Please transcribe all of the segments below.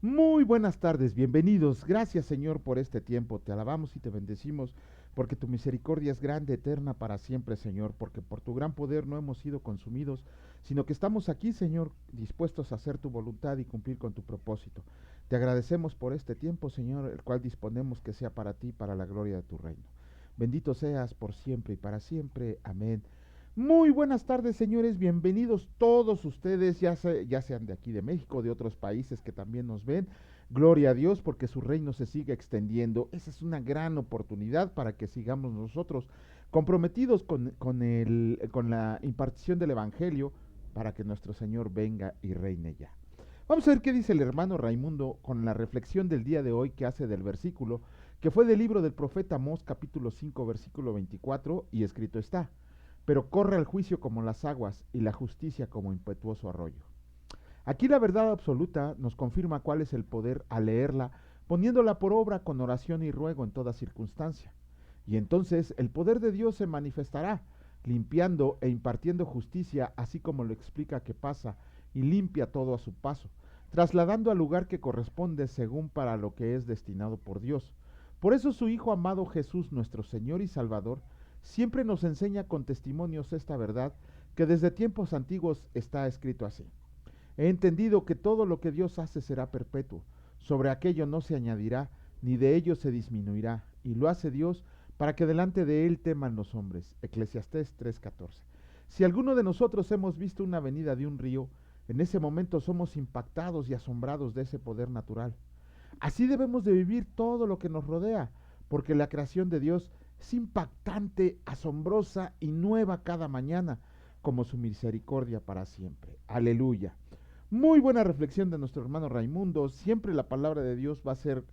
Muy buenas tardes, bienvenidos. Gracias, Señor, por este tiempo. Te alabamos y te bendecimos porque tu misericordia es grande, eterna para siempre, Señor, porque por tu gran poder no hemos sido consumidos, sino que estamos aquí, Señor, dispuestos a hacer tu voluntad y cumplir con tu propósito. Te agradecemos por este tiempo, Señor, el cual disponemos que sea para ti, para la gloria de tu reino. Bendito seas por siempre y para siempre. Amén. Muy buenas tardes, señores, bienvenidos todos ustedes, ya sean de aquí de México, de otros países que también nos ven. Gloria a Dios porque su reino se sigue extendiendo. Esa es una gran oportunidad para que sigamos nosotros comprometidos con la impartición del Evangelio para que nuestro Señor venga y reine ya. Vamos a ver qué dice el hermano Raimundo con la reflexión del día de hoy que hace del versículo, que fue del libro del profeta Amós, capítulo 5, versículo 24, y escrito está: pero corre el juicio como las aguas y la justicia como impetuoso arroyo. Aquí la verdad absoluta nos confirma cuál es el poder al leerla, poniéndola por obra con oración y ruego en toda circunstancia. Y entonces el poder de Dios se manifestará, limpiando e impartiendo justicia, así como lo explica que pasa, y limpia todo a su paso, trasladando al lugar que corresponde según para lo que es destinado por Dios. Por eso su Hijo amado Jesús, nuestro Señor y Salvador, siempre nos enseña con testimonios esta verdad que desde tiempos antiguos está escrito así. He entendido que todo lo que Dios hace será perpetuo, sobre aquello no se añadirá, ni de ello se disminuirá, y lo hace Dios para que delante de él teman los hombres. Eclesiastés 3:14. Si alguno de nosotros hemos visto una venida de un río, en ese momento somos impactados y asombrados de ese poder natural. Así debemos de vivir todo lo que nos rodea, porque la creación de Dios es impactante, asombrosa y nueva cada mañana, como su misericordia para siempre. Aleluya. Muy buena reflexión de nuestro hermano Raimundo. Siempre la palabra de Dios va a ser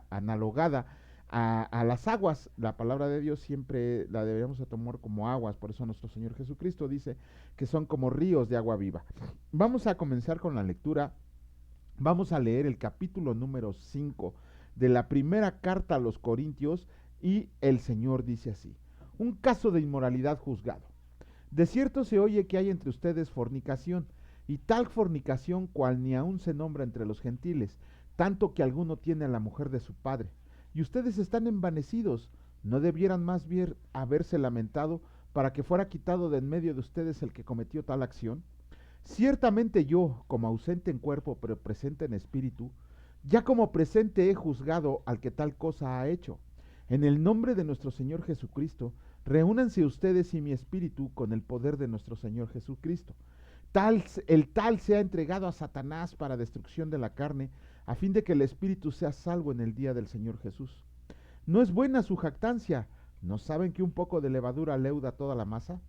analogada a las aguas. La palabra de Dios siempre la deberíamos de tomar como aguas. Por eso nuestro Señor Jesucristo dice que son como ríos de agua viva. Vamos a comenzar con la lectura. Vamos a leer el capítulo número 5 de la primera carta a los Corintios y el Señor dice así: un caso de inmoralidad juzgado. De cierto se oye que hay entre ustedes fornicación, y tal fornicación cual ni aun se nombra entre los gentiles, tanto que alguno tiene a la mujer de su padre. Y ustedes están envanecidos, ¿no debieran más bien haberse lamentado para que fuera quitado de en medio de ustedes el que cometió tal acción? Ciertamente yo, como ausente en cuerpo, pero presente en espíritu, ya como presente he juzgado al que tal cosa ha hecho. En el nombre de nuestro Señor Jesucristo, reúnanse ustedes y mi espíritu con el poder de nuestro Señor Jesucristo. El tal sea entregado a Satanás para destrucción de la carne, a fin de que el espíritu sea salvo en el día del Señor Jesús. ¿No es buena su jactancia? ¿No saben que un poco de levadura leuda toda la masa?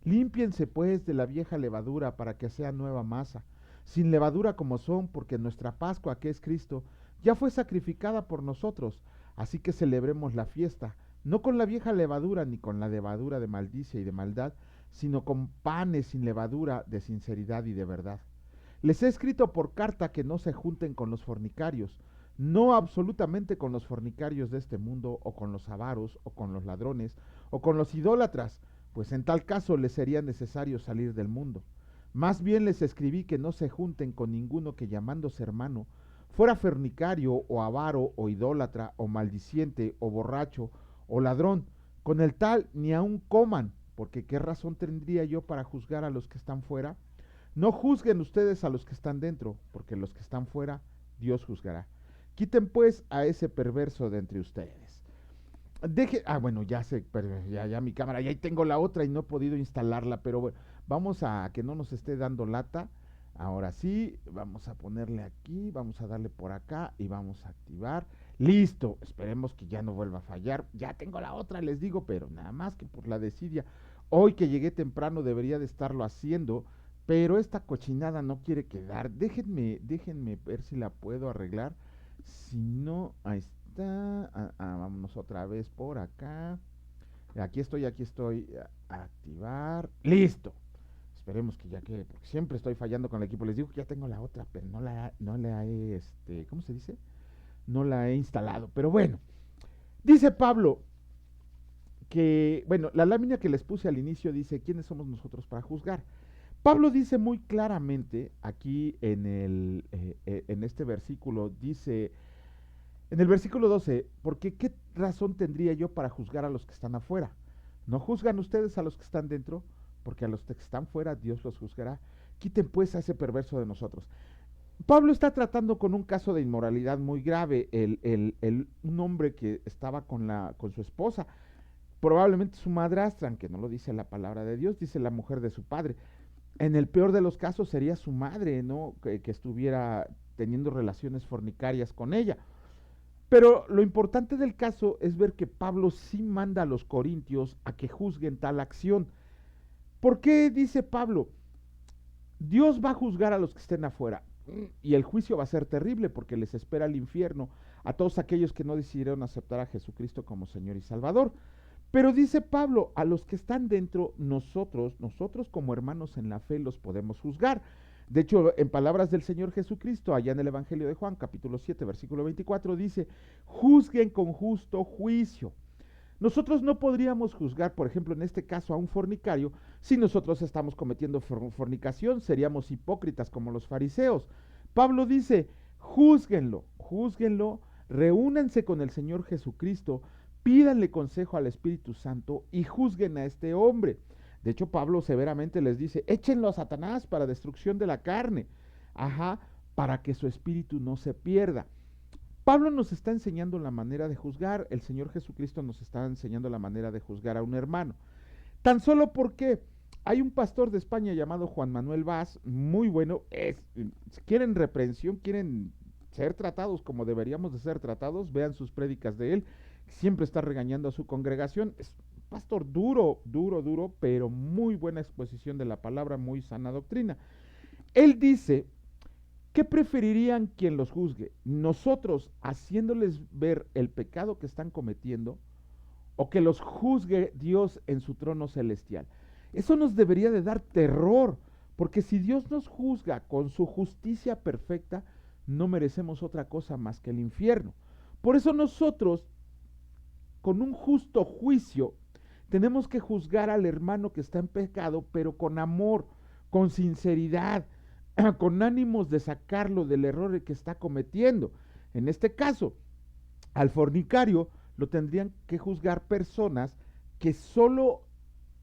Límpiense pues de la vieja levadura para que sea nueva masa, sin levadura como son, porque nuestra Pascua, que es Cristo, ya fue sacrificada por nosotros, así que celebremos la fiesta, no con la vieja levadura ni con la levadura de maldicia y de maldad, sino con panes sin levadura de sinceridad y de verdad. Les he escrito por carta que no se junten con los fornicarios, no absolutamente con los fornicarios de este mundo, o con los avaros, o con los ladrones, o con los idólatras, pues en tal caso les sería necesario salir del mundo. Más bien les escribí que no se junten con ninguno que llamándose hermano fuera fornicario o avaro o idólatra o maldiciente o borracho o ladrón. Con el tal ni aun coman, porque qué razón tendría yo para juzgar a los que están fuera. No juzguen ustedes a los que están dentro, porque los que están fuera Dios juzgará. Quiten pues a ese perverso de entre ustedes. Bueno, ya mi cámara, ya ahí tengo la otra y no he podido instalarla, pero bueno, vamos a que no nos esté dando lata. Ahora sí, vamos a ponerle aquí, vamos a darle por acá y vamos a activar. Listo, esperemos que ya no vuelva a fallar. Ya tengo la otra, les digo, pero nada más que por la desidia. Hoy que llegué temprano debería de estarlo haciendo, pero esta cochinada no quiere quedar. Déjenme ver si la puedo arreglar. Si no, ahí está. Vámonos otra vez por acá. Aquí estoy. Activar. Listo. Esperemos que ya quede, porque siempre estoy fallando con el equipo. Les digo que ya tengo la otra, pero no la he, ¿cómo se dice? No la he instalado. Pero bueno, dice Pablo que, bueno, la lámina que les puse al inicio dice, ¿quiénes somos nosotros para juzgar? Pablo dice muy claramente aquí en este versículo, dice, en el versículo 12, porque ¿qué razón tendría yo para juzgar a los que están afuera? ¿No juzgan ustedes a los que están dentro? Porque a los que están fuera Dios los juzgará. Quiten pues a ese perverso de nosotros. Pablo está tratando con un caso de inmoralidad muy grave. Un hombre que estaba con su esposa, probablemente su madrastra, aunque no lo dice la palabra de Dios, dice la mujer de su padre. En el peor de los casos sería su madre, ¿no? Que estuviera teniendo relaciones fornicarias con ella. Pero lo importante del caso es ver que Pablo sí manda a los corintios a que juzguen tal acción. ¿Por qué dice Pablo? Dios va a juzgar a los que estén afuera y el juicio va a ser terrible porque les espera el infierno a todos aquellos que no decidieron aceptar a Jesucristo como Señor y Salvador. Pero dice Pablo, a los que están dentro, nosotros como hermanos en la fe los podemos juzgar. De hecho, en palabras del Señor Jesucristo, allá en el Evangelio de Juan, capítulo 7, versículo 24, dice, juzguen con justo juicio. Nosotros no podríamos juzgar, por ejemplo, en este caso a un fornicario, si nosotros estamos cometiendo fornicación, seríamos hipócritas como los fariseos. Pablo dice, júzguenlo, reúnanse con el Señor Jesucristo, pídanle consejo al Espíritu Santo y juzguen a este hombre. De hecho, Pablo severamente les dice, échenlo a Satanás para destrucción de la carne, para que su espíritu no se pierda. Pablo nos está enseñando la manera de juzgar, el Señor Jesucristo nos está enseñando la manera de juzgar a un hermano. Tan solo porque hay un pastor de España llamado Juan Manuel Vaz, muy bueno, quieren reprensión, quieren ser tratados como deberíamos de ser tratados, vean sus prédicas de él, siempre está regañando a su congregación, es un pastor duro, pero muy buena exposición de la palabra, muy sana doctrina. Él dice, ¿qué preferirían quien los juzgue? ¿Nosotros haciéndoles ver el pecado que están cometiendo o que los juzgue Dios en su trono celestial? Eso nos debería de dar terror, porque si Dios nos juzga con su justicia perfecta, no merecemos otra cosa más que el infierno. Por eso nosotros, con un justo juicio, tenemos que juzgar al hermano que está en pecado, pero con amor, con sinceridad, con ánimos de sacarlo del error que está cometiendo. En este caso, al fornicario lo tendrían que juzgar personas que solo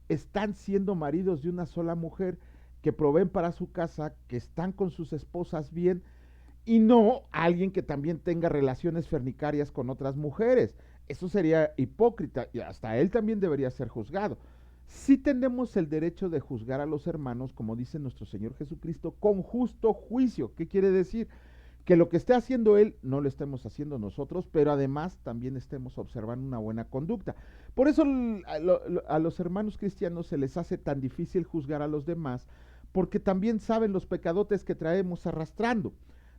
están siendo maridos de una sola mujer, que proveen para su casa, que están con sus esposas bien, y no alguien que también tenga relaciones fornicarias con otras mujeres. Eso sería hipócrita y hasta él también debería ser juzgado. Sí tenemos el derecho de juzgar a los hermanos, como dice nuestro Señor Jesucristo, con justo juicio. ¿Qué quiere decir? Que lo que esté haciendo él no lo estemos haciendo nosotros, pero además también estemos observando una buena conducta. Por eso a los hermanos cristianos se les hace tan difícil juzgar a los demás, porque también saben los pecadotes que traemos arrastrando.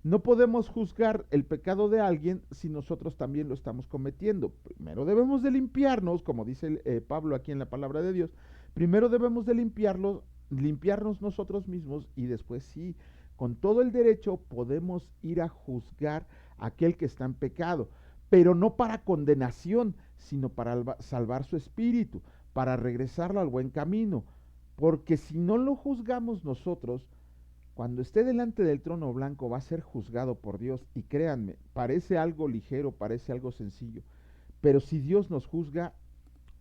No podemos juzgar el pecado de alguien si nosotros también lo estamos cometiendo. Primero debemos de limpiarnos, como dice Pablo aquí en la palabra de Dios. Primero debemos de limpiarnos nosotros mismos y después sí, con todo el derecho podemos ir a juzgar a aquel que está en pecado, pero no para condenación, sino para salvar su espíritu, para regresarlo al buen camino. Porque si no lo juzgamos nosotros, cuando esté delante del trono blanco va a ser juzgado por Dios. Y créanme, parece algo ligero, parece algo sencillo, pero si Dios nos juzga,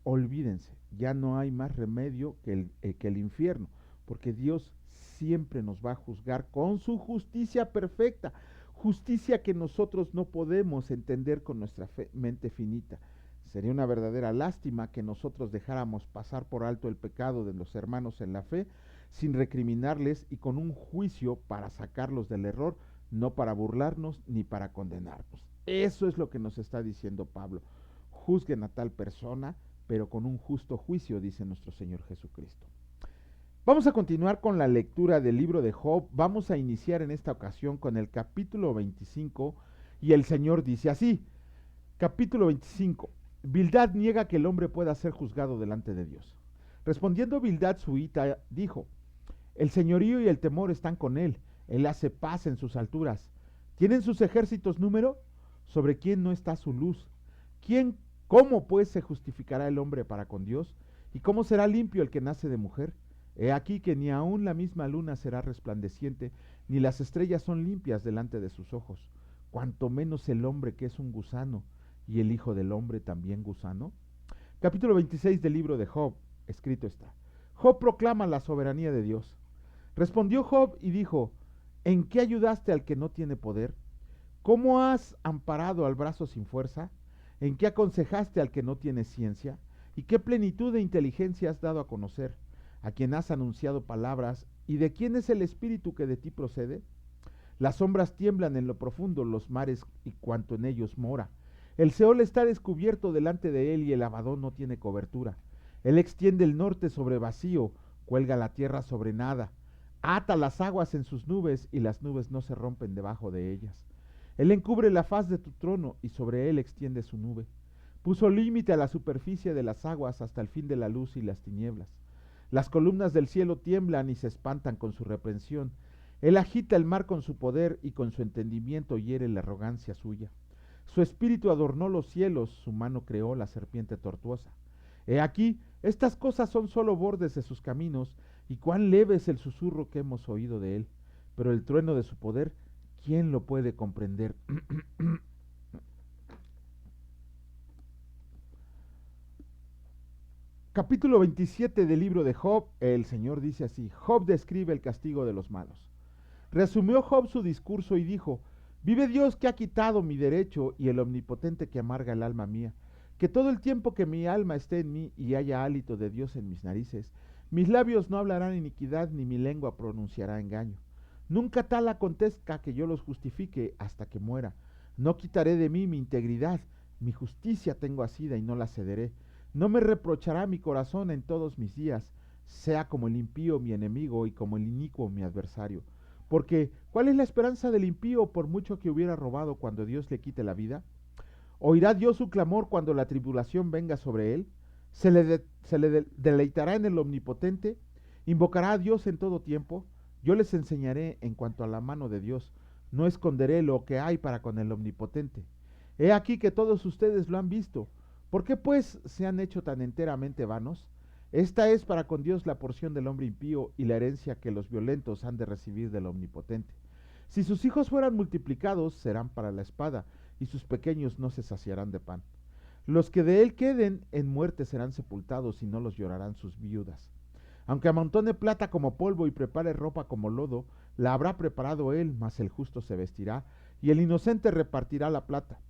olvídense, ya no hay más remedio que el infierno, porque Dios siempre nos va a juzgar con su justicia perfecta, justicia que nosotros no podemos entender con nuestra mente finita. Sería una verdadera lástima que nosotros dejáramos pasar por alto el pecado de los hermanos en la fe, sin recriminarles y con un juicio para sacarlos del error, no para burlarnos ni para condenarnos. Eso es lo que nos está diciendo Pablo. Juzguen a tal persona, pero con un justo juicio, dice nuestro Señor Jesucristo. Vamos a continuar con la lectura del libro de Job. Vamos a iniciar en esta ocasión con el capítulo 25 y el Señor dice así, capítulo 25, Bildad niega que el hombre pueda ser juzgado delante de Dios. Respondiendo Bildad suita, dijo, el señorío y el temor están con él, él hace paz en sus alturas. ¿Tienen sus ejércitos número? ¿Sobre quién no está su luz? ¿Cómo pues se justificará el hombre para con Dios? ¿Y cómo será limpio el que nace de mujer? He aquí que ni aun la misma luna será resplandeciente, ni las estrellas son limpias delante de sus ojos, cuanto menos el hombre que es un gusano, y el Hijo del Hombre también gusano. Capítulo 26 del libro de Job, escrito está. Job proclama la soberanía de Dios. Respondió Job y dijo, ¿en qué ayudaste al que no tiene poder? ¿Cómo has amparado al brazo sin fuerza? ¿En qué aconsejaste al que no tiene ciencia? ¿Y qué plenitud de inteligencia has dado a conocer? ¿A quien has anunciado palabras? ¿Y de quién es el espíritu que de ti procede? Las sombras tiemblan en lo profundo, los mares y cuanto en ellos mora. El Seol está descubierto delante de él y el Abadón no tiene cobertura. Él extiende el norte sobre vacío, cuelga la tierra sobre nada. Ata las aguas en sus nubes y las nubes no se rompen debajo de ellas. Él encubre la faz de tu trono y sobre él extiende su nube. Puso límite a la superficie de las aguas hasta el fin de la luz y las tinieblas. Las columnas del cielo tiemblan y se espantan con su reprensión. Él agita el mar con su poder y con su entendimiento hiere la arrogancia suya. Su espíritu adornó los cielos, su mano creó la serpiente tortuosa. He aquí, estas cosas son solo bordes de sus caminos, y cuán leve es el susurro que hemos oído de él. Pero el trueno de su poder, ¿quién lo puede comprender? Capítulo 27 del libro de Job, el Señor dice así, Job describe el castigo de los malos. Resumió Job su discurso y dijo, vive Dios que ha quitado mi derecho y el omnipotente que amarga el alma mía, que todo el tiempo que mi alma esté en mí y haya hálito de Dios en mis narices, mis labios no hablarán iniquidad ni mi lengua pronunciará engaño. Nunca tal acontezca que yo los justifique hasta que muera. No quitaré de mí mi integridad, mi justicia tengo asida y no la cederé. No me reprochará mi corazón en todos mis días, sea como el impío mi enemigo y como el inicuo mi adversario. Porque, ¿cuál es la esperanza del impío por mucho que hubiera robado cuando Dios le quite la vida? ¿Oirá Dios su clamor cuando la tribulación venga sobre él? ¿Se le deleitará en el omnipotente? ¿Invocará a Dios en todo tiempo? Yo les enseñaré en cuanto a la mano de Dios. No esconderé lo que hay para con el omnipotente. He aquí que todos ustedes lo han visto. ¿Por qué pues se han hecho tan enteramente vanos? Esta es para con Dios la porción del hombre impío y la herencia que los violentos han de recibir del omnipotente. Si sus hijos fueran multiplicados, serán para la espada, y sus pequeños no se saciarán de pan. Los que de él queden en muerte serán sepultados y no los llorarán sus viudas. Aunque amontone plata como polvo y prepare ropa como lodo, la habrá preparado él, mas el justo se vestirá, y el inocente repartirá la plata.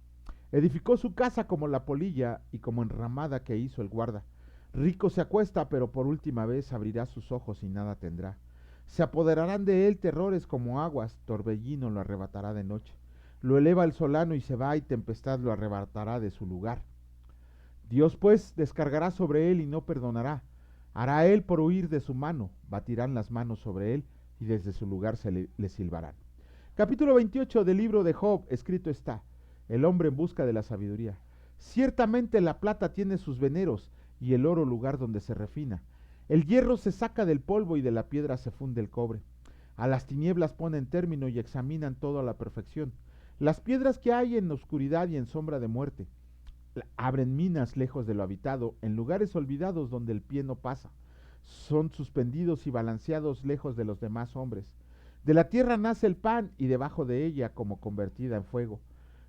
Edificó su casa como la polilla y como enramada que hizo el guarda. Rico se acuesta, pero por última vez abrirá sus ojos y nada tendrá. Se apoderarán de él terrores como aguas, torbellino lo arrebatará de noche. Lo eleva el solano y se va, y tempestad lo arrebatará de su lugar. Dios pues descargará sobre él y no perdonará. Hará él por huir de su mano, batirán las manos sobre él y desde su lugar le silbarán. Capítulo 28 del libro de Job, escrito está, el hombre en busca de la sabiduría. Ciertamente la plata tiene sus veneros y el oro lugar donde se refina. El hierro se saca del polvo y de la piedra se funde el cobre. A las tinieblas ponen término y examinan todo a la perfección. Las piedras que hay en oscuridad y en sombra de muerte. Abren minas lejos de lo habitado, en lugares olvidados donde el pie no pasa. Son suspendidos y balanceados lejos de los demás hombres. De la tierra nace el pan y debajo de ella como convertida en fuego.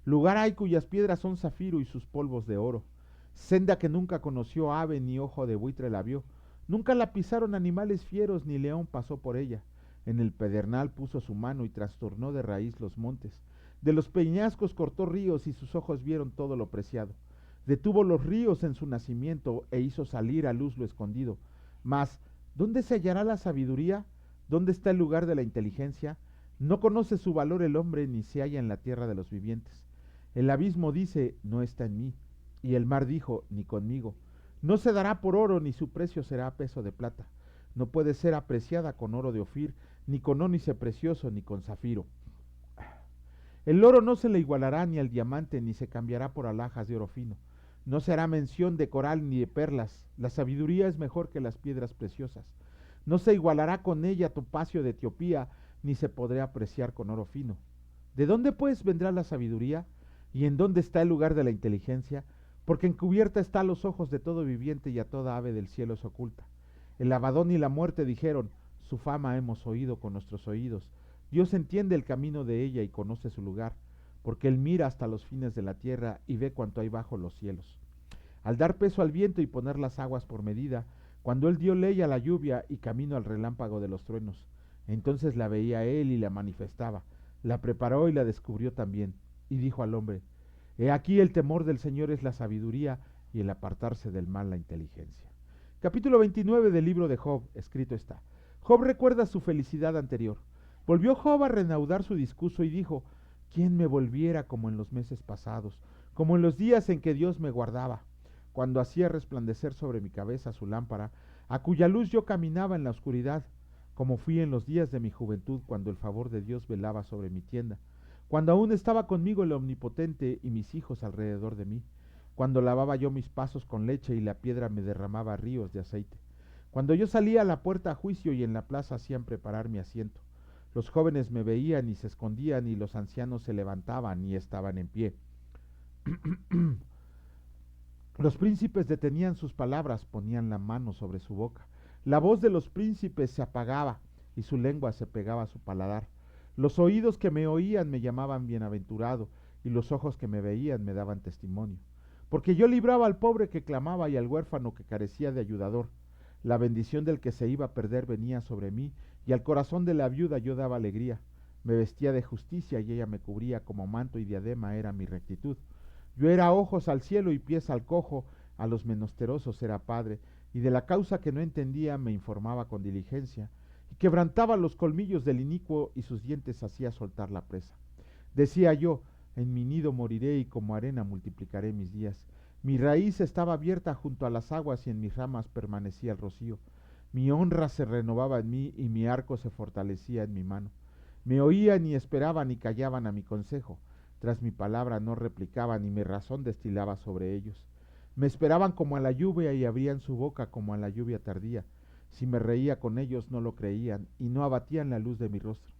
Lugar hay cuyas piedras son zafiro y sus polvos de oro. Senda que nunca conoció ave ni ojo de buitre la vio. Nunca la pisaron animales fieros ni león pasó por ella. En el pedernal puso su mano y trastornó de raíz los montes. De los peñascos cortó ríos y sus ojos vieron todo lo preciado. Detuvo los ríos en su nacimiento e hizo salir a luz lo escondido. Mas, ¿dónde se hallará la sabiduría? ¿Dónde está el lugar de la inteligencia? No conoce su valor el hombre ni se halla en la tierra de los vivientes. El abismo dice, no está en mí. Y el mar dijo, ni conmigo. No se dará por oro ni su precio será peso de plata. No puede ser apreciada con oro de Ofir, ni con ónice precioso, ni con zafiro. El oro no se le igualará ni al diamante, ni se cambiará por alhajas de oro fino. No se hará mención de coral ni de perlas. La sabiduría es mejor que las piedras preciosas. No se igualará con ella topacio de Etiopía, ni se podrá apreciar con oro fino. ¿De dónde pues vendrá la sabiduría? ¿Y en dónde está el lugar de la inteligencia? Porque encubierta está a los ojos de todo viviente y a toda ave del cielo se oculta. El Abadón y la muerte dijeron, su fama hemos oído con nuestros oídos. Dios entiende el camino de ella y conoce su lugar, porque Él mira hasta los fines de la tierra y ve cuanto hay bajo los cielos. Al dar peso al viento y poner las aguas por medida, cuando Él dio ley a la lluvia y camino al relámpago de los truenos, entonces la veía Él y la manifestaba, la preparó y la descubrió también, y dijo al hombre, he aquí el temor del Señor es la sabiduría y el apartarse del mal la inteligencia. Capítulo 29 del libro de Job, escrito está. Job recuerda su felicidad anterior. Volvió Job a reanudar su discurso y dijo, ¿quién me volviera como en los meses pasados, como en los días en que Dios me guardaba, cuando hacía resplandecer sobre mi cabeza su lámpara, a cuya luz yo caminaba en la oscuridad, como fui en los días de mi juventud, cuando el favor de Dios velaba sobre mi tienda, cuando aún estaba conmigo el Omnipotente y mis hijos alrededor de mí, cuando lavaba yo mis pasos con leche y la piedra me derramaba ríos de aceite, cuando yo salía a la puerta a juicio y en la plaza hacían preparar mi asiento. Los jóvenes me veían y se escondían y los ancianos se levantaban y estaban en pie. Los príncipes detenían sus palabras, ponían la mano sobre su boca. La voz de los príncipes se apagaba y su lengua se pegaba a su paladar. Los oídos que me oían me llamaban bienaventurado y los ojos que me veían me daban testimonio. Porque yo libraba al pobre que clamaba y al huérfano que carecía de ayudador. La bendición del que se iba a perder venía sobre mí y al corazón de la viuda yo daba alegría. Me vestía de justicia y ella me cubría como manto y diadema era mi rectitud. Yo era ojos al cielo y pies al cojo, a los menesterosos era padre, y de la causa que no entendía me informaba con diligencia, y quebrantaba los colmillos del inicuo y sus dientes hacía soltar la presa. Decía yo, en mi nido moriré y como arena multiplicaré mis días. Mi raíz estaba abierta junto a las aguas y en mis ramas permanecía el rocío. Mi honra se renovaba en mí y mi arco se fortalecía en mi mano. Me oían y esperaban y callaban a mi consejo. Tras mi palabra no replicaban y mi razón destilaba sobre ellos. Me esperaban como a la lluvia y abrían su boca como a la lluvia tardía. Si me reía con ellos no lo creían y no abatían la luz de mi rostro.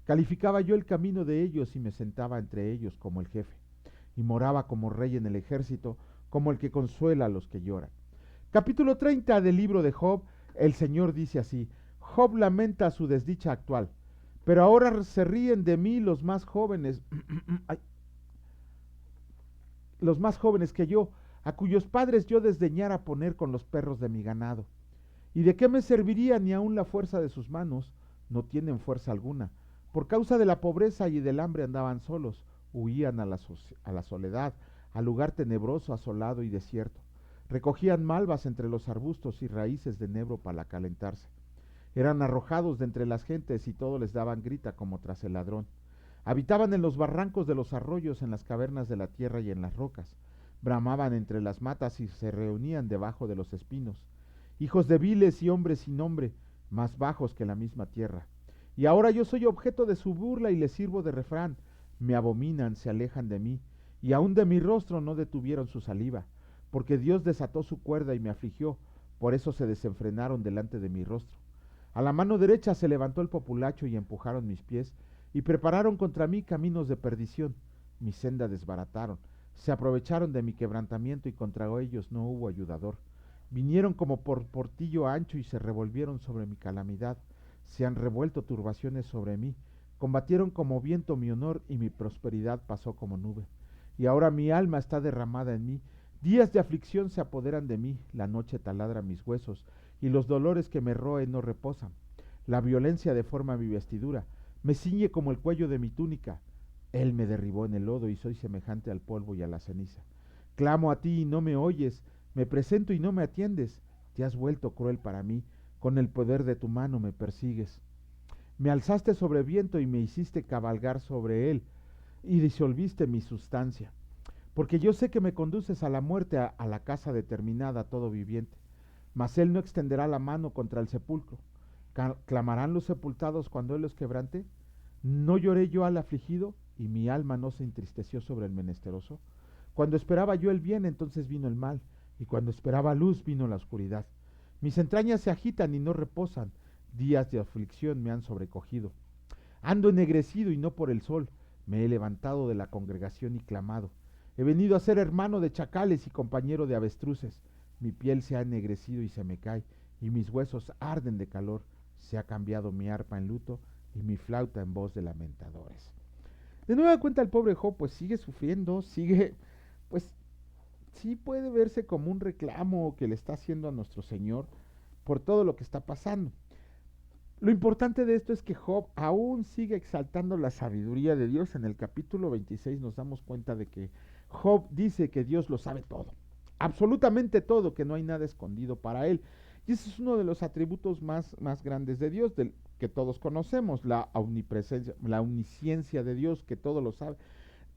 Calificaba yo el camino de ellos y me sentaba entre ellos como el jefe. Y moraba como rey en el ejército, como el que consuela a los que lloran. Capítulo 30 del libro de Job. El Señor dice así, Job lamenta su desdicha actual, pero ahora se ríen de mí los más jóvenes. Los más jóvenes que yo, a cuyos padres yo desdeñara poner con los perros de mi ganado. ¿Y de qué me serviría ni aun la fuerza de sus manos? No tienen fuerza alguna. Por causa de la pobreza y del hambre andaban solos, huían a la soledad, al lugar tenebroso, asolado y desierto. Recogían malvas entre los arbustos y raíces de enebro para calentarse. Eran arrojados de entre las gentes y todo les daban grita como tras el ladrón. Habitaban en los barrancos de los arroyos, en las cavernas de la tierra y en las rocas. Bramaban entre las matas y se reunían debajo de los espinos. Hijos de viles y hombres sin nombre, más bajos que la misma tierra. Y ahora yo soy objeto de su burla y les sirvo de refrán. Me abominan, se alejan de mí, y aun de mi rostro no detuvieron su saliva, porque Dios desató su cuerda y me afligió, por eso se desenfrenaron delante de mi rostro. A la mano derecha se levantó el populacho y empujaron mis pies, y prepararon contra mí caminos de perdición. Mi senda desbarataron, se aprovecharon de mi quebrantamiento y contra ellos no hubo ayudador. Vinieron como por portillo ancho y se revolvieron sobre mi calamidad. Se han revuelto turbaciones sobre mí. Combatieron como viento mi honor y mi prosperidad pasó como nube. Y ahora mi alma está derramada en mí. Días de aflicción se apoderan de mí. La noche taladra mis huesos y los dolores que me roen no reposan. La violencia deforma mi vestidura. Me ciñe como el cuello de mi túnica. Él me derribó en el lodo y soy semejante al polvo y a la ceniza. Clamo a ti y no me oyes, me presento y no me atiendes. Te has vuelto cruel para mí, con el poder de tu mano me persigues. Me alzaste sobre viento y me hiciste cabalgar sobre él, y disolviste mi sustancia. Porque yo sé que me conduces a la muerte, a la casa determinada a todo viviente. Mas él no extenderá la mano contra el sepulcro. ¿Clamarán los sepultados cuando él los quebrante? ¿No lloré yo al afligido y mi alma no se entristeció sobre el menesteroso? Cuando esperaba yo el bien, entonces vino el mal, y cuando esperaba luz, vino la oscuridad. Mis entrañas se agitan y no reposan, días de aflicción me han sobrecogido. Ando ennegrecido y no por el sol, me he levantado de la congregación y clamado. He venido a ser hermano de chacales y compañero de avestruces. Mi piel se ha ennegrecido y se me cae, y mis huesos arden de calor. Se ha cambiado mi arpa en luto y mi flauta en voz de lamentadores. De nueva cuenta el pobre Job pues sigue sufriendo, sigue, pues sí puede verse como un reclamo que le está haciendo a nuestro Señor por todo lo que está pasando. Lo importante de esto es que Job aún sigue exaltando la sabiduría de Dios. En el capítulo 26 nos damos cuenta de que Job dice que Dios lo sabe todo, absolutamente todo, que no hay nada escondido para él. Y ese es uno de los atributos más grandes de Dios, del que todos conocemos, la omnipresencia, la omnisciencia de Dios, que todo lo sabe.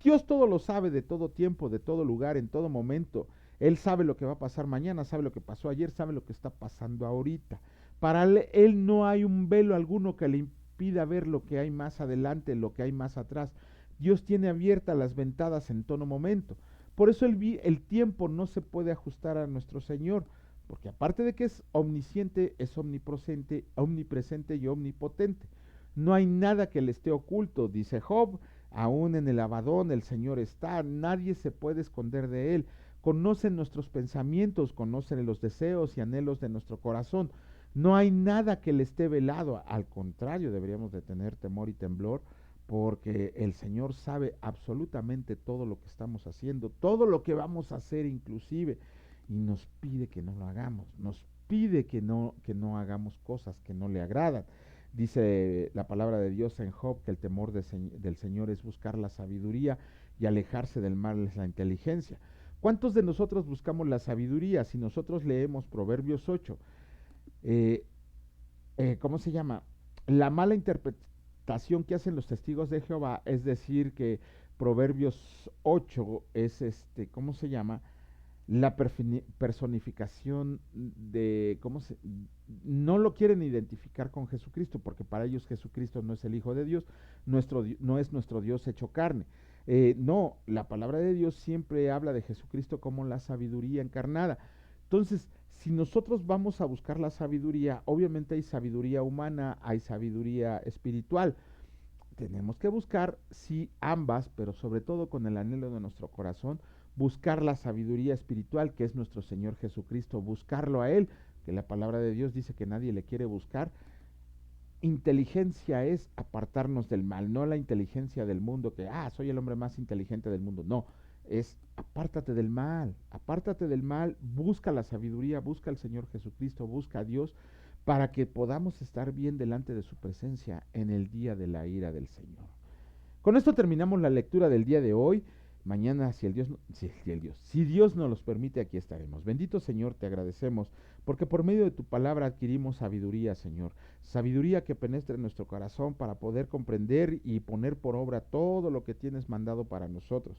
Dios todo lo sabe de todo tiempo, de todo lugar, en todo momento. Él sabe lo que va a pasar mañana, sabe lo que pasó ayer, sabe lo que está pasando ahorita. Para él no hay un velo alguno que le impida ver lo que hay más adelante, lo que hay más atrás. Dios tiene abiertas las ventanas en todo momento. Por eso el tiempo no se puede ajustar a nuestro Señor, porque aparte de que es omnisciente, es omnipresente y omnipotente. No hay nada que le esté oculto, dice Job. Aún en el Abadón el Señor está, nadie se puede esconder de Él. Conocen nuestros pensamientos, conocen los deseos y anhelos de nuestro corazón. No hay nada que le esté velado, al contrario, deberíamos de tener temor y temblor, porque el Señor sabe absolutamente todo lo que estamos haciendo, todo lo que vamos a hacer inclusive, y nos pide que no lo hagamos, nos pide que no hagamos cosas que no le agradan. Dice la palabra de Dios en Job que el temor del Señor es buscar la sabiduría y alejarse del mal es la inteligencia. ¿Cuántos de nosotros buscamos la sabiduría? Si nosotros leemos Proverbios 8, eh, ¿cómo se llama? La mala interpretación que hacen los testigos de Jehová es decir que Proverbios 8 es ¿cómo se llama? La personificación de, no lo quieren identificar con Jesucristo, porque para ellos Jesucristo no es el Hijo de Dios, no es nuestro Dios hecho carne. No, la palabra de Dios siempre habla de Jesucristo como la sabiduría encarnada. Entonces, si nosotros vamos a buscar la sabiduría, obviamente hay sabiduría humana, hay sabiduría espiritual. Tenemos que buscar, sí, ambas, pero sobre todo con el anhelo de nuestro corazón, buscar la sabiduría espiritual que es nuestro Señor Jesucristo, buscarlo a Él, que la palabra de Dios dice que nadie le quiere buscar. Inteligencia es apartarnos del mal, no la inteligencia del mundo, que, soy el hombre más inteligente del mundo, no, es apártate del mal, busca la sabiduría, busca al Señor Jesucristo, busca a Dios, para que podamos estar bien delante de su presencia en el día de la ira del Señor. Con esto terminamos la lectura del día de hoy. Mañana, si Dios nos los permite, aquí estaremos. Bendito Señor, te agradecemos, porque por medio de tu palabra adquirimos sabiduría, Señor. Sabiduría que penetre en nuestro corazón para poder comprender y poner por obra todo lo que tienes mandado para nosotros.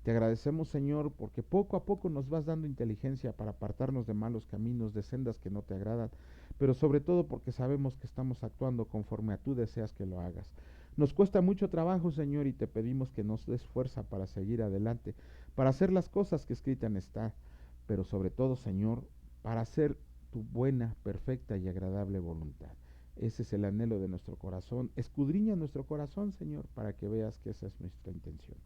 Te agradecemos, Señor, porque poco a poco nos vas dando inteligencia para apartarnos de malos caminos, de sendas que no te agradan, pero sobre todo porque sabemos que estamos actuando conforme a tú deseas que lo hagas. Nos cuesta mucho trabajo, Señor, y te pedimos que nos des fuerza para seguir adelante, para hacer las cosas que escritas está, pero sobre todo, Señor, para hacer tu buena, perfecta y agradable voluntad. Ese es el anhelo de nuestro corazón. Escudriña nuestro corazón, Señor, para que veas que esa es nuestra intención.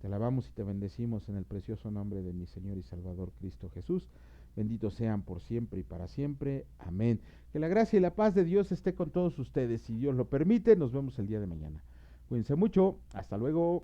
Te alabamos y te bendecimos en el precioso nombre de mi Señor y Salvador Cristo Jesús. Benditos sean por siempre y para siempre. Amén. Que la gracia y la paz de Dios esté con todos ustedes. Si Dios lo permite, nos vemos el día de mañana. Cuídense mucho. Hasta luego.